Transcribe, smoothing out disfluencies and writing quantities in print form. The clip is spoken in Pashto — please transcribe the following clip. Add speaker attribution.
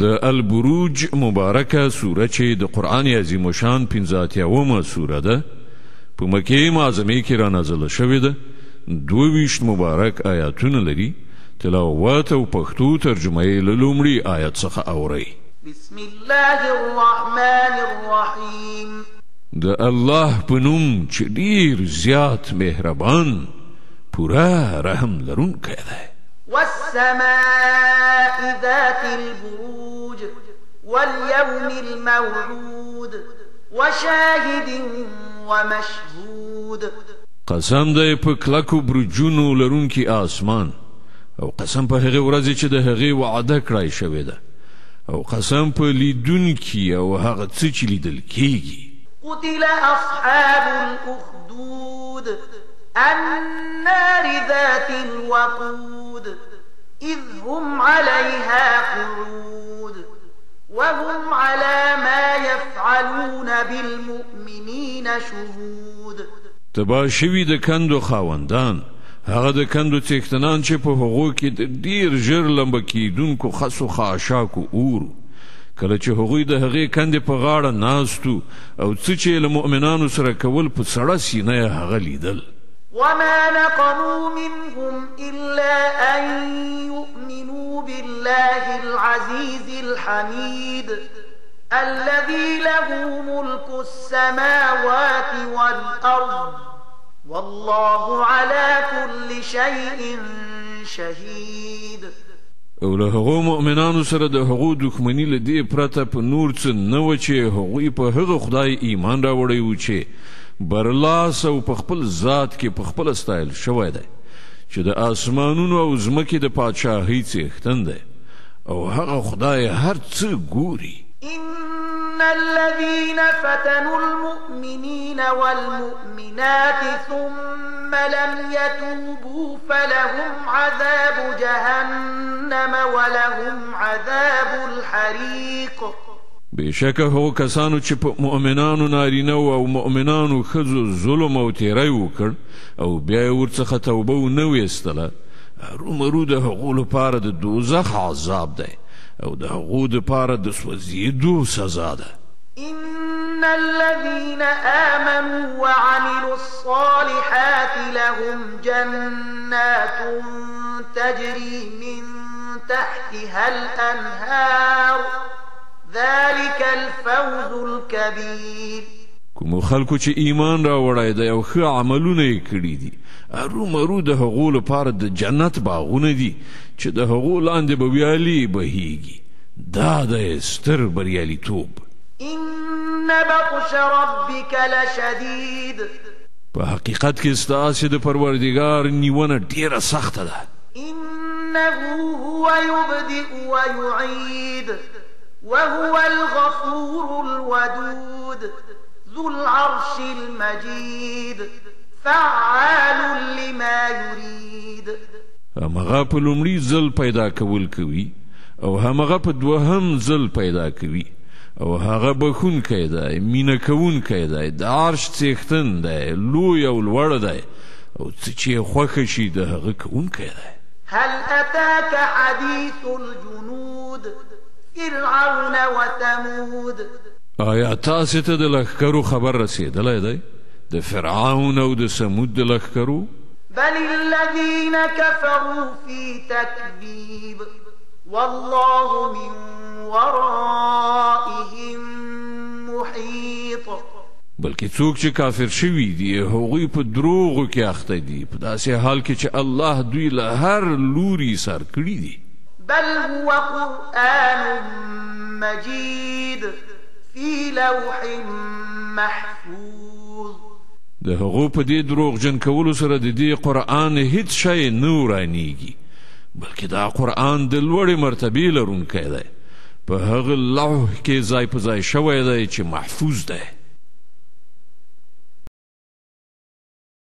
Speaker 1: د البروج مبارکه سوره چې د قرآن عظیم شان 85مه سوره ده په مکې معظمې کې را نازله شوې ده 22 مبارک آیاتونه لري تلاوت او پښتو ترجمه یې له لومړي آیت څخه اورئ
Speaker 2: بسم الله الرحمن الرحیم
Speaker 1: د الله په نوم چې ډیر زیات مهربان پورا رحم لرونکی دی
Speaker 2: والسماء ذات البروج واليوم الموعود وشاهد ومشهود
Speaker 1: قسم دی په کلکو برجونو لرونکی آسمان او قسم په هغه ورځ چې د هغې وعده کړای شوې ده او قسم په لیدونکي او هغه څه چې لیدل کیږي
Speaker 2: قتل أصحاب الأخدود النار ذات الوقود إذ هم عليها قعود وهم على ما يفعلون بالمؤمنين شهود
Speaker 1: تبا شوي د کندو خاوندان هغه د کندو څښتنان چې په هغو کې د ډیر ژر لمبه کیدونکو خسو خاشاکو اور کله چې هغوی د هغې کندې په غاړه ناستو او څه چې له مؤمنانو سره کول په سړه سینه یې هغه لیدل
Speaker 2: وما نقموا منهم إلا أن يؤمنوا بالله العزيز الحميد الذي له ملك السماوات والأرض والله على كل شيء شهيد
Speaker 1: او له هغو مؤمنانو سره د هغو دښمني له دې پرته په نور څه نه و چې هغوی په هغه خدای ایمان راوړی و چې برلاس او په خپل ذات کې په خپل ستایل شوی دی چې د آسمانونو او ځمکې د پادشاهۍ څښتن دی او هغه خدای هر څه ګوري
Speaker 2: إن الذين فتنوا المؤمنين والمؤمنات ثم لم يتوبوا فلهم عذاب جهنم ولهم عذاب الحريق
Speaker 1: بشکه هو کسانو چې په مؤمنانو نارینه او مؤمنانو ښځو ظلم او تیری وکړ او بیا یې ورڅخه توبه ونه ویستله هرومرو د هغو لپاره د دوزخ عذاب دی او د هغو دپاره د سوځېدو سزا ده
Speaker 2: إن الذين آمنوا وعملوا الصالحات لهم جنات تجري من تحتها الأنهار ذلك الفوز الكبير
Speaker 1: کومو خلکو چې ایمان راوړی دی او ښه عملونه یې کړي دي ارومرو د هغو لپاره د جنت باغونه دي چې د هغو لاندې به ویالې بهیږي دا دی ستر بریالیتوب
Speaker 2: إن بطش ربك لشديد
Speaker 1: په حقیقت کې ستاسې د پروردګار نیونه ډیره سخته ده
Speaker 2: إنه هو يبدئ ويعيد وهو الغفور الودود ذو العرش المجيد فعال لما يريد
Speaker 1: همغه په لومړي ځل پیدا کول کوي او همغه په دوهم ځل پیدا کوي او هغه بخونکی دی مینه کوونکی دی د عرش څښتن دی لوی او لوړ دی او څه چې یې خوښه شي د هغه کوونکی دی
Speaker 2: هل أتاك حديث الجنود فرعون وثمود
Speaker 1: آیا تاسې ته د لښکرو خبر رسېدلی دی د فرعون او د سمود د لښکرو
Speaker 2: بل الذين كفروا في تكذيب والله من ورائهم محيط
Speaker 1: بلکې څوک چې کافر شوي دي هغوی په دروغو کې اخته دي په داسې حال کې چې الله دوی له هر لوري سر کړي دي
Speaker 2: بل هو قرآن مجيد في لوح محفوظ
Speaker 1: د هغو په دې دروغجن کولو سره د دې قرآن هیڅ شی نه ورانیږي بلکې دا قرآن د لوړې مرتبې لرونکی دی په هغه لوح کې ځای په ځای شوی دی چې محفوظ دی